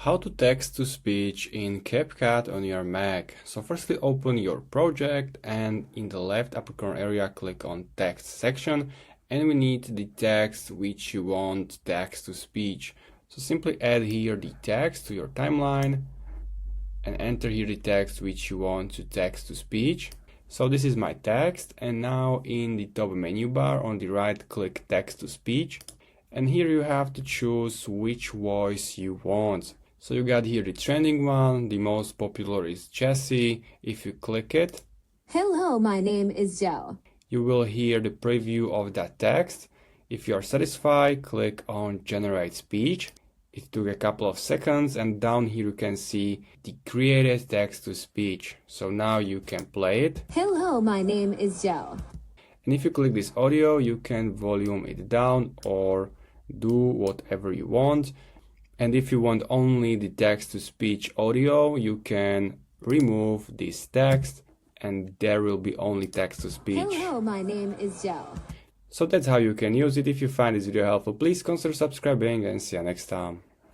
How to text to speech in Capcut on your Mac. So firstly open your project and in the left upper corner area click on text section, and we need the text which you want text to speech. So simply add here the text to your timeline and enter here the text which you want to text to speech. So this is my text, and now in the top menu bar on the right click text to speech, and here you have to choose which voice you want. So you got here the trending one, the most popular is Jessie. If you click it, hello, my name is Joe. You will hear the preview of that text. If you are satisfied, click on generate speech. It took a couple of seconds, and down here you can see the created text to speech. So now you can play it. Hello, my name is Joe. And if you click this audio, you can volume it down or do whatever you want. And if you want only the text-to-speech audio, you can remove this text and there will be only text-to-speech. Hello, my name is Joe. So that's how you can use it. If you find this video helpful, please consider subscribing and see you next time.